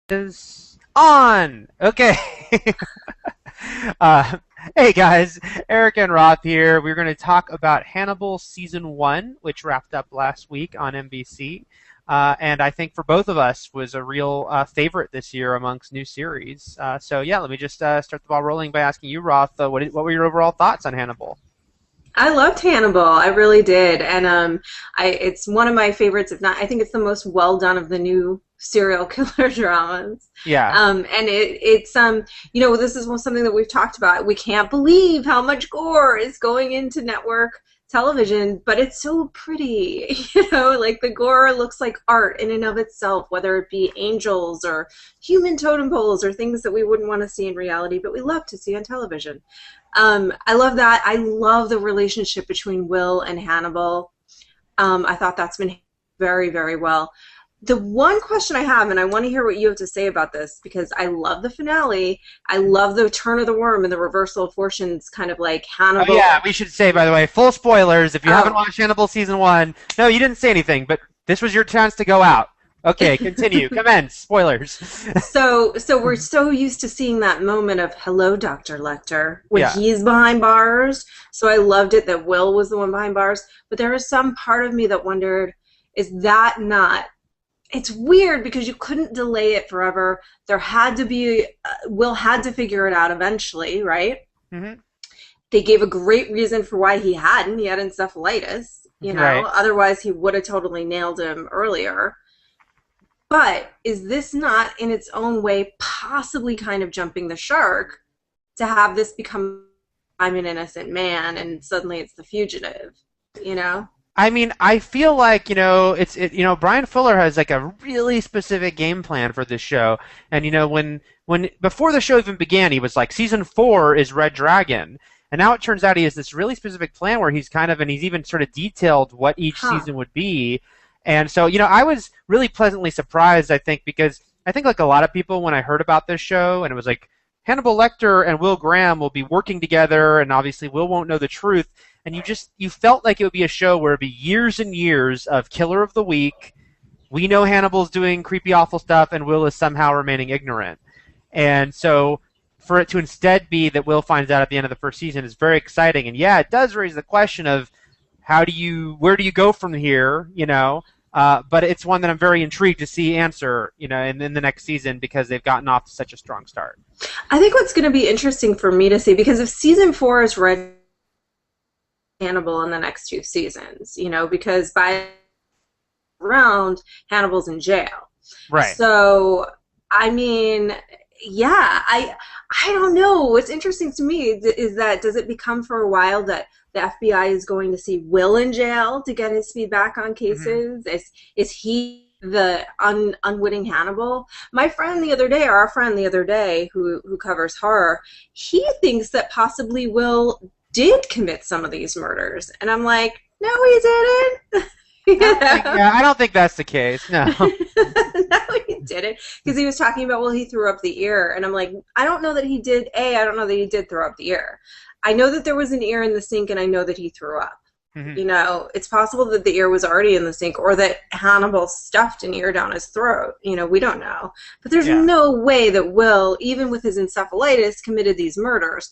Is on. Okay. uh, hey guys, Eric and Roth here. We're going to talk about Hannibal season one, which wrapped up last week on NBC. And I think for both of us was a real favorite this year amongst new series. So yeah, let me just start the ball rolling by asking you, Roth, what were your overall thoughts on Hannibal? I loved Hannibal. I really did, and it's one of my favorites. If not, I think it's the most well done of the new serial killer dramas. Yeah. And this is something that we've talked about. We can't believe how much gore is going into network television, but it's so pretty. Like the gore looks like art in and of itself, whether it be angels or human totem poles or things that we wouldn't want to see in reality, but we love to see on television. I love that. I love the relationship between Will and Hannibal. I thought that's been very, very well. The one question I have, and I want to hear what you have to say about this, because I love the finale. I love the turn of the worm and the reversal of fortunes, kind of like Oh Hannibal. yeah, we should say, by the way, full spoilers. If you haven't Oh, watched Hannibal season one, no, you didn't say anything, but this was your chance to go out. Okay, continue. Commence. Spoilers. so we're so used to seeing that moment of "Hello, Dr. Lecter" when Yeah. he's behind bars. So I loved it that Will was the one behind bars. But there is some part of me that wondered, is that not? It's weird because you couldn't delay it forever. There had to be, Will had to figure it out eventually, right? Hmm. They gave a great reason for why he hadn't. He had encephalitis, Right. otherwise he would have totally nailed him earlier. But is this not, in its own way, possibly kind of jumping the shark to have this become, I'm an innocent man, and suddenly it's the fugitive, you know? I mean, I feel like, Brian Fuller has like a really specific game plan for this show. And when before the show even began, he was like season 4 is Red Dragon. And now it turns out he has this really specific plan where and he's even sort of detailed what each Huh. season would be. And so, I was really pleasantly surprised, I think, because I think like a lot of people when I heard about this show and it was like Hannibal Lecter and Will Graham will be working together and obviously Will won't know the truth, and you felt like it would be a show where it'd be years and years of killer of the week. We know Hannibal's doing creepy, awful stuff, and Will is somehow remaining ignorant. And so, for it to instead be that Will finds out at the end of the first season is very exciting. And yeah, it does raise the question of where do you go from here? But it's one that I'm very intrigued to see answer, in the next season because they've gotten off to such a strong start. I think what's going to be interesting for me to see, because if season 4 is Red Hannibal in the next 2 seasons, because by round, Hannibal's in jail. Right. So, I mean, yeah, I don't know. What's interesting to me is that does it become for a while that the FBI is going to see Will in jail to get his feedback on Hmm. cases? Is he the unwitting Hannibal? My friend the other day, or our friend the other day, who covers horror, he thinks that possibly Will did commit some of these murders, and I'm like, no, he didn't. I don't think that's the case. No. No, he didn't. Because he was talking about, well, he threw up the ear. And I'm like, I don't know that he did. I don't know that he did throw up the ear. I know that there was an ear in the sink, and I know that he threw up. Hmm. It's possible that the ear was already in the sink or that Hannibal stuffed an ear down his throat. We don't know. But there's Yeah. no way that Will, even with his encephalitis, committed these murders.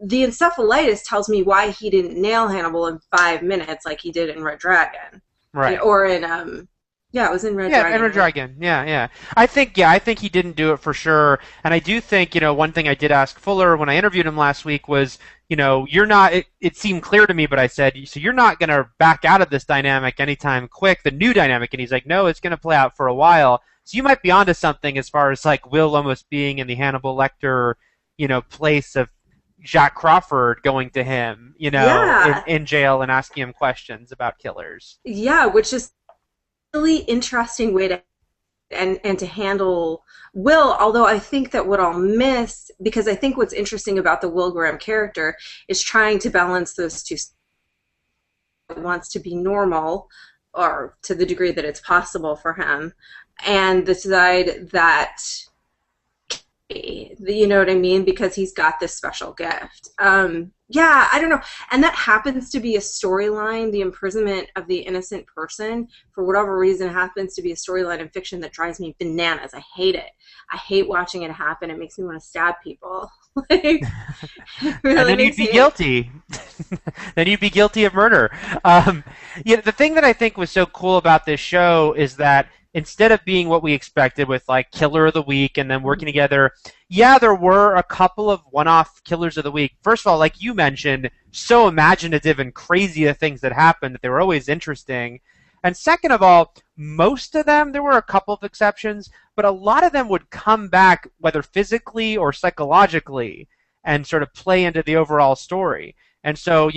The encephalitis tells me why he didn't nail Hannibal in 5 minutes like he did in Red Dragon. Right. Or in yeah, it was in Red Yeah, Dragon, Ender right? Dragon. Yeah. I think he didn't do it for sure. And I do think, one thing I did ask Fuller when I interviewed him last week was, you're not, it seemed clear to me, but I said, so you're not going to back out of this dynamic anytime quick, the new dynamic. And he's like, no, it's going to play out for a while. So you might be onto something as far as like Will almost being in the Hannibal Lecter, place of Jack Crawford going to him, Yeah, in jail and asking him questions about killers. yeah, which is a really interesting way to and to handle Will. Although I think that what I'll miss, because I think what's interesting about the Will Graham character is trying to balance those two. Wants to be normal, or to the degree that it's possible for him, and the side that you know what I mean? Because he's got this special gift. Yeah, I don't know. And that happens to be a storyline. The imprisonment of the innocent person, for whatever reason, happens to be a storyline in fiction that drives me bananas. I hate it. I hate watching it happen. It makes me want to stab people. Like, it And really then you'd makes be me. guilty. Then you'd be guilty of murder. Um, the thing that I think was so cool about this show is that instead of being what we expected with like Killer of the Week and then working together, yeah, there were a couple of one-off Killers of the Week. First of all, like you mentioned, so imaginative and crazy the things that happened that they were always interesting. And second of all, most of them, there were a couple of exceptions, but a lot of them would come back, whether physically or psychologically, and sort of play into the overall story. And so,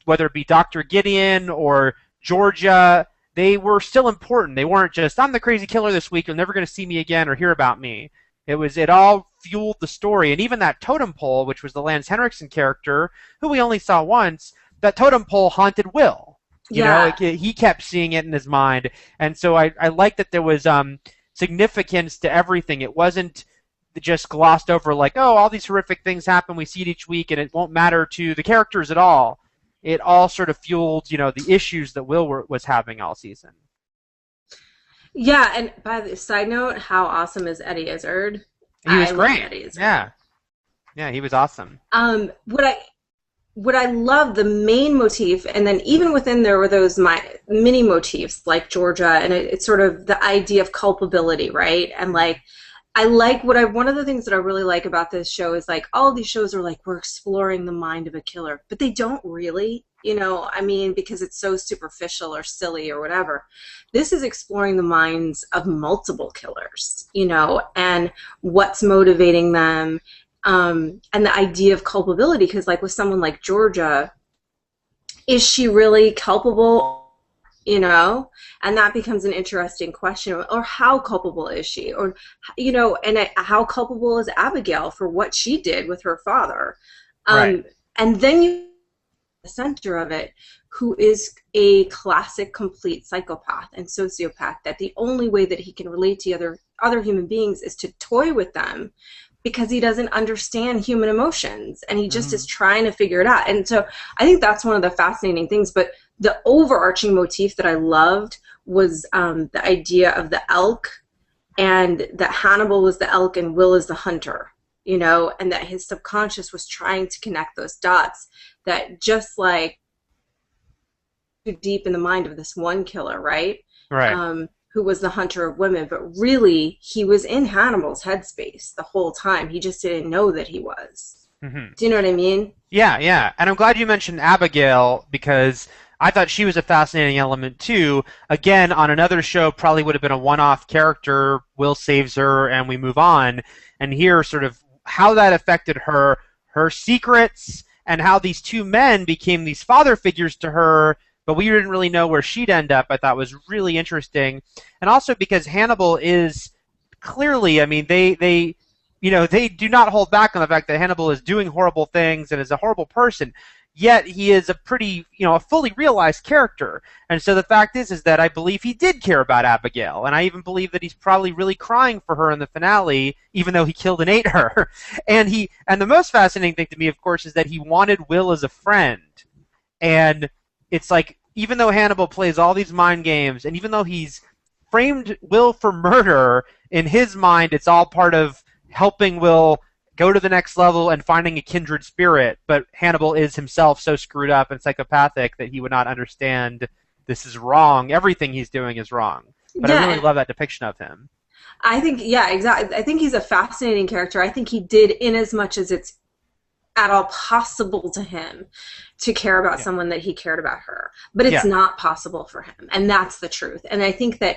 whether it be Dr. Gideon or Georgia, they were still important. They weren't just, I'm the crazy killer this week, you're never going to see me again or hear about me. It all fueled the story. And even that totem pole, which was the Lance Henriksen character, who we only saw once, that totem pole haunted Will. Yeah. He kept seeing it in his mind. And so I like that there was significance to everything. It wasn't just glossed over like, oh, all these horrific things happen, we see it each week, and it won't matter to the characters at all. It all sort of fueled, the issues that Will was having all season. Yeah, and by the side note, how awesome is Eddie Izzard? He was I love great. Eddie Izzard. Yeah. Yeah, he was awesome. What I love, the main motif, and then even within there were those mini motifs like Georgia, and it's sort of the idea of culpability, right? And like I like one of the things that I really like about this show is like all of these shows are like we're exploring the mind of a killer, but they don't really, I mean, because it's so superficial or silly or whatever. This is exploring the minds of multiple killers, and what's motivating them, and the idea of culpability, because like with someone like Georgia, is she really culpable? And that becomes an interesting question. Or how culpable is she? Or, and how culpable is Abigail for what she did with her father? Right. And then the center of it, who is a classic complete psychopath and sociopath, that the only way that he can relate to other human beings is to toy with them, because he doesn't understand human emotions and he just is trying to figure it out. And so I think that's one of the fascinating things. But the overarching motif that I loved was the idea of the elk, and that Hannibal was the elk and Will is the hunter, and that his subconscious was trying to connect those dots, that just like too deep in the mind of this one killer, right? Right. Who was the hunter of women, but really he was in Hannibal's headspace the whole time. He just didn't know that he was. Mm-hmm. Do you know what I mean? Yeah, yeah. And I'm glad you mentioned Abigail because I thought she was a fascinating element too. Again, on another show, probably would have been a one-off character. Will saves her and we move on. And here, sort of how that affected her secrets, and how these two men became these father figures to her, but we didn't really know where she'd end up, I thought was really interesting. And also because Hannibal is clearly, I mean, they do not hold back on the fact that Hannibal is doing horrible things and is a horrible person. Yet he is a pretty, a fully realized character. And so the fact is that I believe he did care about Abigail. And I even believe that he's probably really crying for her in the finale, even though he killed and ate her. And the most fascinating thing to me, of course, is that he wanted Will as a friend. And it's like, even though Hannibal plays all these mind games, and even though he's framed Will for murder, in his mind it's all part of helping Will go to the next level and finding a kindred spirit. But Hannibal is himself so screwed up and psychopathic that he would not understand this is wrong. Everything he's doing is wrong. But I really love that depiction of him. I think, yeah, exactly. I think he's a fascinating character. I think he did, in as much as it's at all possible to him to care about someone, that he cared about her. But it's not possible for him. And that's the truth. And I think that,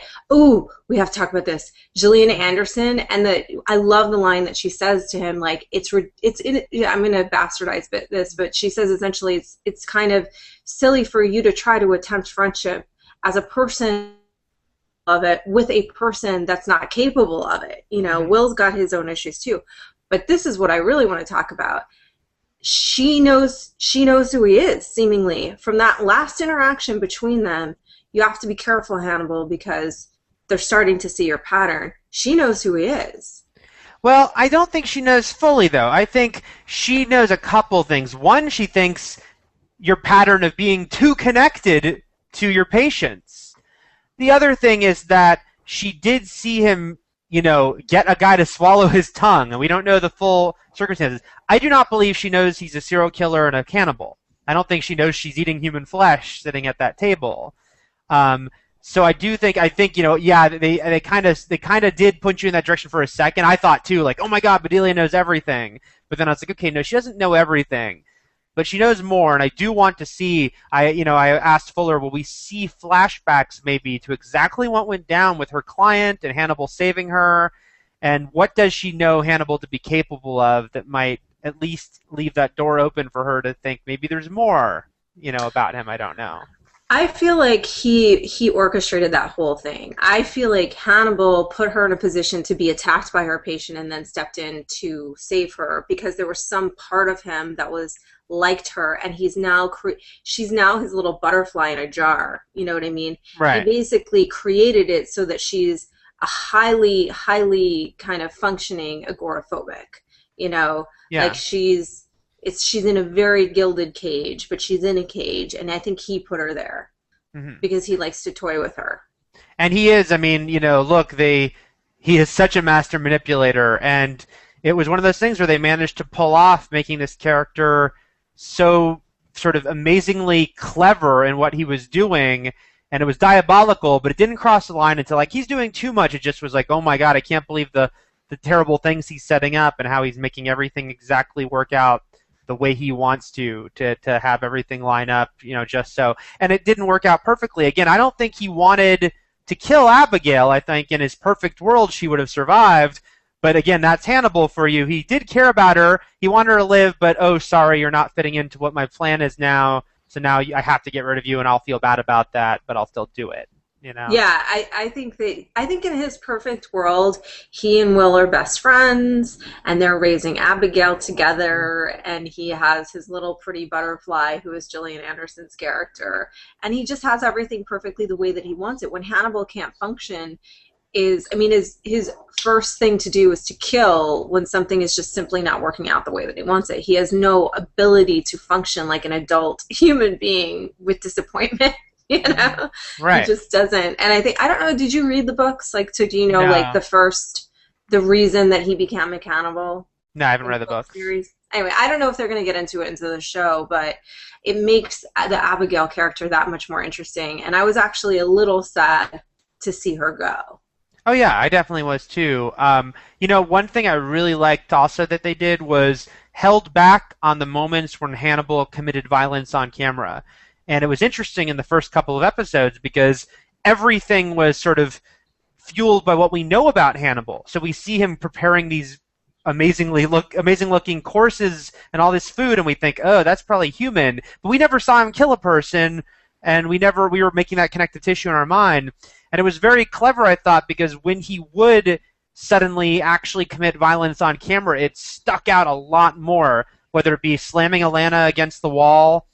we have to talk about this. Gillian Anderson, and I love the line that she says to him, like, I'm going to bastardize this, but she says essentially it's kind of silly for you to try to attempt friendship as a person of it with a person that's not capable of it. Will's got his own issues too. But this is what I really want to talk about. She knows who he is, seemingly. From that last interaction between them, you have to be careful, Hannibal, because they're starting to see your pattern. She knows who he is. Well, I don't think she knows fully, though. I think she knows a couple things. One, she thinks your pattern of being too connected to your patients. The other thing is that she did see him, get a guy to swallow his tongue, and we don't know the full circumstances. I do not believe she knows he's a serial killer and a cannibal. I don't think she knows she's eating human flesh sitting at that table. Um, so I think yeah, they kind of did punch you in that direction for a second. I thought too, like, oh my God, Bedelia knows everything. But then I was like, okay, no, she doesn't know everything, but she knows more. And I do want to see. I asked Fuller, will we see flashbacks maybe to exactly what went down with her client and Hannibal saving her, and what does she know Hannibal to be capable of that might at least leave that door open for her to think maybe there's more, about him. I don't know. I feel like he orchestrated that whole thing. I feel like Hannibal put her in a position to be attacked by her patient and then stepped in to save her because there was some part of him that was liked her, and she's now his little butterfly in a jar. You know what I mean? He Right. basically created it so that she's a highly kind of functioning agoraphobic. Yeah. Like she's in a very gilded cage, but she's in a cage, and I think he put her there Hmm. because he likes to toy with her. And he is. I mean, look, he is such a master manipulator, and it was one of those things where they managed to pull off making this character so sort of amazingly clever in what he was doing, and it was diabolical, but it didn't cross the line until like he's doing too much. It just was like, oh my God, I can't believe the terrible things he's setting up and how he's making everything exactly work out the way he wants to have everything line up, just so. And it didn't work out perfectly. Again, I don't think he wanted to kill Abigail. I think in his perfect world she would have survived. But again, that's Hannibal for you. He did care about her. He wanted her to live, but oh, sorry, you're not fitting into what my plan is now. So now I have to get rid of you, and I'll feel bad about that, but I'll still do it. You know? Yeah, I think in his perfect world, he and Will are best friends, and they're raising Abigail together, and he has his little pretty butterfly, who is Gillian Anderson's character, and he just has everything perfectly the way that he wants it. When Hannibal can't function, his first thing to do is to kill when something is just simply not working out the way that he wants it. He has no ability to function like an adult human being with disappointment. He Right. just doesn't. And I don't know, did you read the books? Like, so do you know, like, No. the reason that he became a cannibal No, I haven't in the read the book books. series? Anyway, I don't know if they're going to get into the show, but it makes the Abigail character that much more interesting. And I was actually a little sad to see her go. Oh yeah, I definitely was too. One thing I really liked also that they did was held back on the moments when Hannibal committed violence on camera. And it was interesting in the first couple of episodes because everything was sort of fueled by what we know about Hannibal. So we see him preparing these amazing looking courses and all this food, and we think, oh, that's probably human. But we never saw him kill a person, and we were making that connective tissue in our mind. And it was very clever, I thought, because when he would suddenly actually commit violence on camera, it stuck out a lot more, whether it be slamming Alana against the wall,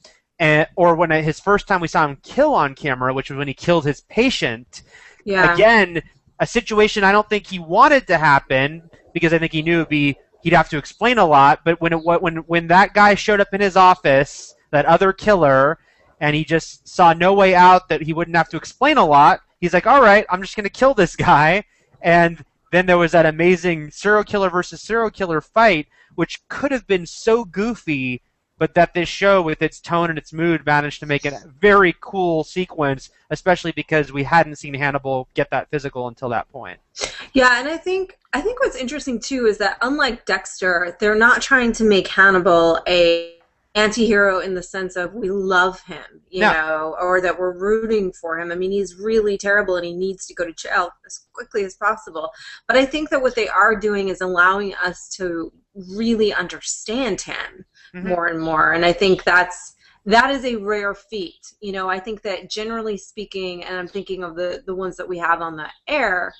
or when his first time we saw him kill on camera, which was when he killed his patient. Yeah. Again, a situation I don't think he wanted to happen because I think he knew he'd have to explain a lot. But when that guy showed up in his office, that other killer, and he just saw no way out that he wouldn't have to explain a lot, he's like, all right, I'm just going to kill this guy. And then there was that amazing serial killer versus serial killer fight, which could have been so goofy, but that this show, with its tone and its mood, managed to make it a very cool sequence, especially because we hadn't seen Hannibal get that physical until that point. Yeah, and I think what's interesting too is that unlike Dexter, they're not trying to make Hannibal a anti-hero in the sense of we love him, No. or that we're rooting for him. I mean, he's really terrible and he needs to go to jail as quickly as possible. But I think that what they are doing is allowing us to really understand him Hmm. more and more. And I think that is a rare feat. I think that generally speaking, and I'm thinking of the ones that we have on the air,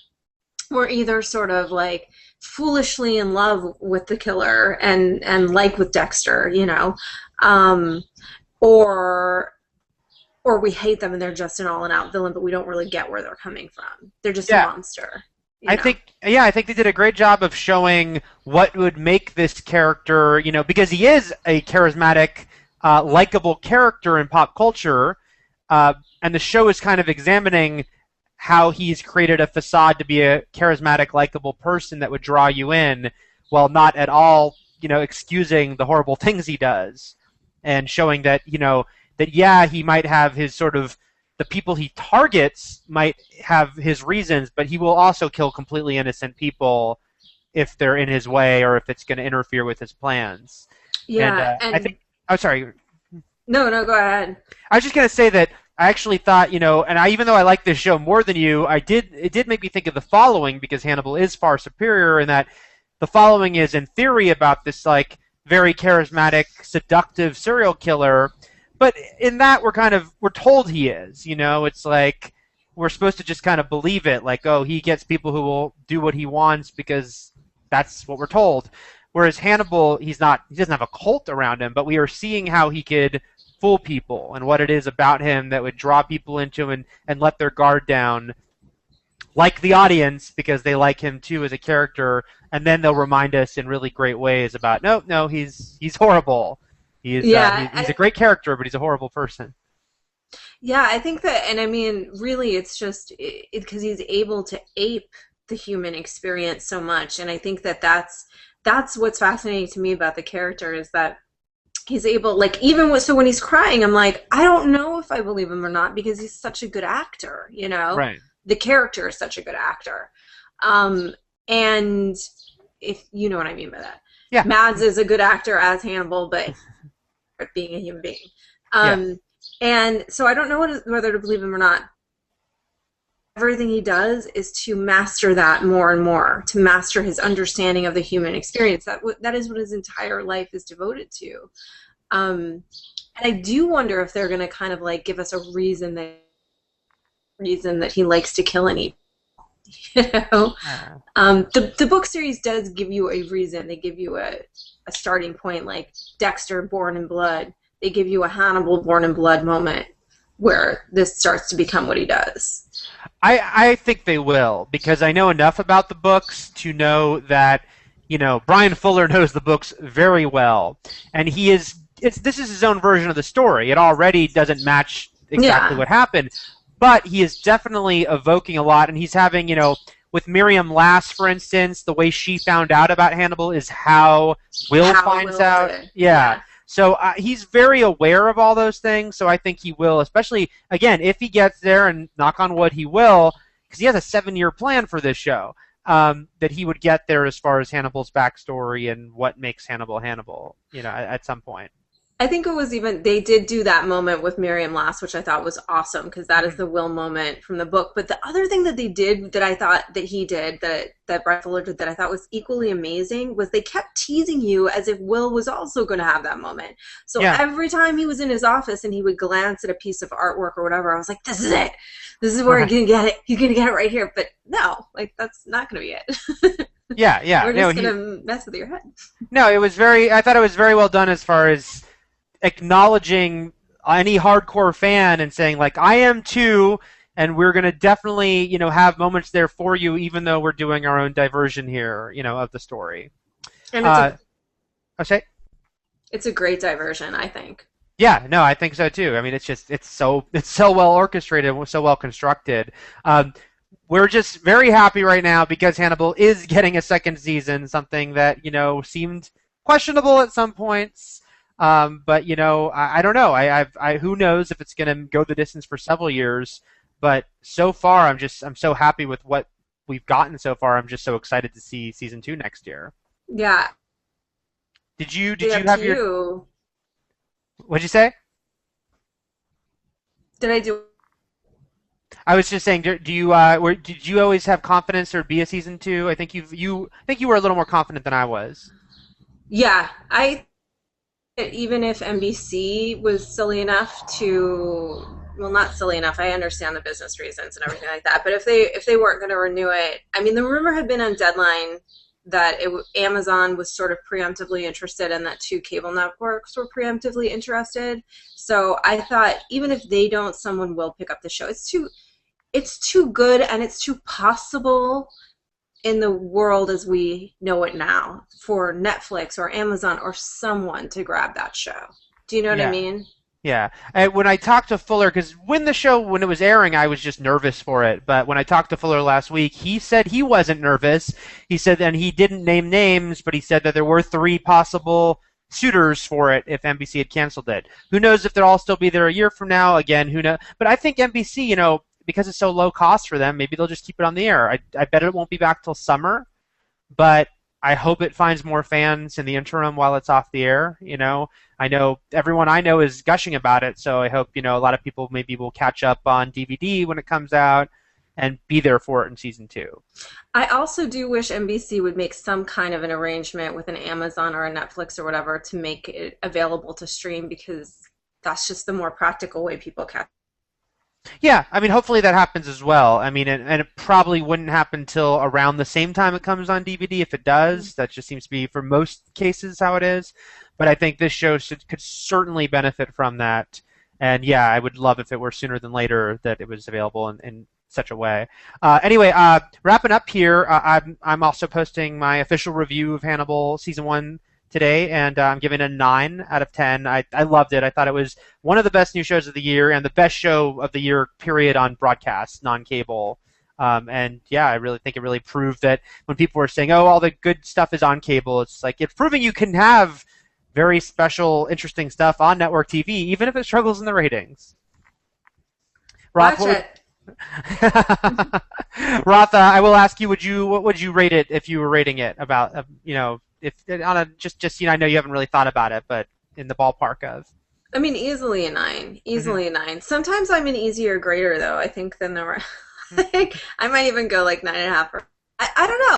we're either sort of like foolishly in love with the killer and like with Dexter, um, or or we hate them and they're just an all and out villain, but we don't really get where they're coming from. They're just a Yeah. monster. you know. I think they did a great job of showing what would make this character, because he is a charismatic, likable character in pop culture, and the show is kind of examining how he's created a facade to be a charismatic, likable person that would draw you in, while not at all, excusing the horrible things he does, and showing that, that yeah, he might have his sort of the people he targets might have his reasons, but he will also kill completely innocent people if they're in his way or if it's going to interfere with his plans. And Yeah, I and think, oh, sorry, no, go ahead. I was just going to say that I actually thought, and even though I like this show more than you, it did make me think of The Following because Hannibal is far superior in that The Following is in theory about this like very charismatic, seductive serial killer, but in that we're told he is, it's like we're supposed to just kind of believe it, like, oh, he gets people who will do what he wants because that's what we're told. Whereas Hannibal, he doesn't have a cult around him, but we are seeing how he could fool people and what it is about him that would draw people into him and let their guard down, like the audience, because they like him too as a character, and then they'll remind us in really great ways about, no, he's horrible. Yeah, He's a great character, but he's a horrible person. yeah, I think that, and I mean, really, it's just because he's able to ape the human experience so much, and I think that that's what's fascinating to me about the character is that he's able, like, even so when he's crying, I'm like, I don't know if I believe him or not because he's such a good actor, you know? Right. The character is such a good actor. And if you know what I mean by that. Yeah. Mads is a good actor as Hannibal, but being a human being. Yeah. And so I don't know whether to believe him or not. Everything he does is to master that more and more, to master his understanding of the human experience. That is what his entire life is devoted to. And I do wonder if they're going to kind of like give us a reason that he likes to kill and eat. You know, the book series does give you a reason. They give you a starting point, like Dexter, Born in Blood. They give you a Hannibal, Born in Blood moment where this starts to become what he does. I think they will, because I know enough about the books to know that, Brian Fuller knows the books very well, and this is his own version of the story. It already doesn't match exactly what happened, but he is definitely evoking a lot, and he's having, with Miriam Lass, for instance, the way she found out about Hannibal is how Will finds out. Yeah. So he's very aware of all those things, so I think he will, especially, again, if he gets there, and knock on wood he will, because he has a 7-year plan for this show, that he would get there as far as Hannibal's backstory and what makes Hannibal Hannibal, at some point. I think it was even, they did do that moment with Miriam Lass, which I thought was awesome, because that is the Will moment from the book. But the other thing that they did that I thought that he did, that Brett Fuller did, that I thought was equally amazing, was they kept teasing you as if Will was also going to have that moment. So every time he was in his office and he would glance at a piece of artwork or whatever, I was like, this is it. This is where he's going to get it. He's going to get it right here. But no, like, that's not going to be it. Yeah. We're just going to mess with your head. No, I thought it was very well done as far as acknowledging any hardcore fan and saying, like, I am too, and we're going to definitely, have moments there for you, even though we're doing our own diversion here, of the story. And it's a great diversion, I think. Yeah, no, I think so too. I mean, it's so well orchestrated, so well constructed. We're just very happy right now because Hannibal is getting a second season, something that, seemed questionable at some points. But I don't know. I who knows if it's going to go the distance for several years. But so far, I'm so happy with what we've gotten so far. I'm just so excited to see season 2 next year. Yeah. Did you have your? What'd you say? Did I do? I was just saying. Did you always have confidence there'd be a season 2? I think you were a little more confident than I was. Yeah, even if NBC was silly enough to, well, not silly enough, I understand the business reasons and everything like that, but if they weren't going to renew it, I mean, the rumor had been on Deadline that Amazon was sort of preemptively interested and that 2 cable networks were preemptively interested. So I thought, even if they don't, someone will pick up the show. It's too good and it's too possible in the world as we know it now for Netflix or Amazon or someone to grab that show. Do you know what I Yeah. mean? Yeah. When I talked to Fuller, because when it was airing, I was just nervous for it. But when I talked to Fuller last week, he said he wasn't nervous. He said, and he didn't name names, but he said that there were three possible suitors for it if NBC had canceled it. Who knows if they'll all still be there a year from now? Again, who knows? But I think NBC, because it's so low cost for them, maybe they'll just keep it on the air. I bet it won't be back till summer, but I hope it finds more fans in the interim while it's off the air. I know everyone I know is gushing about it, so I hope a lot of people maybe will catch up on DVD when it comes out and be there for it in season two. I also do wish NBC would make some kind of an arrangement with an Amazon or a Netflix or whatever to make it available to stream because that's just the more practical way people catch. Yeah, I mean, hopefully that happens as well. I mean, and it probably wouldn't happen till around the same time it comes on DVD. If it does, that just seems to be for most cases how it is. But I think this show could certainly benefit from that. And yeah, I would love if it were sooner than later that it was available in such a way. Anyway, wrapping up here, I'm also posting my official review of Hannibal season one today, and I'm giving it a 9 out of 10. I loved it. I thought it was one of the best new shows of the year and the best show of the year, period, on broadcast, non-cable. And yeah, I really think it really proved that when people were saying, oh, all the good stuff is on cable, it's like it's proving you can have very special, interesting stuff on network TV, even if it struggles in the ratings. Roth, Watch what would it. Roth, I will ask you, what would you rate it if you were rating it about, if on a just I know you haven't really thought about it, but in the ballpark of. I mean, easily a 9. Mhm. Easily a 9. Sometimes I'm an easier grader, though, I think, than the rest. I might even go like 9.5. I don't know.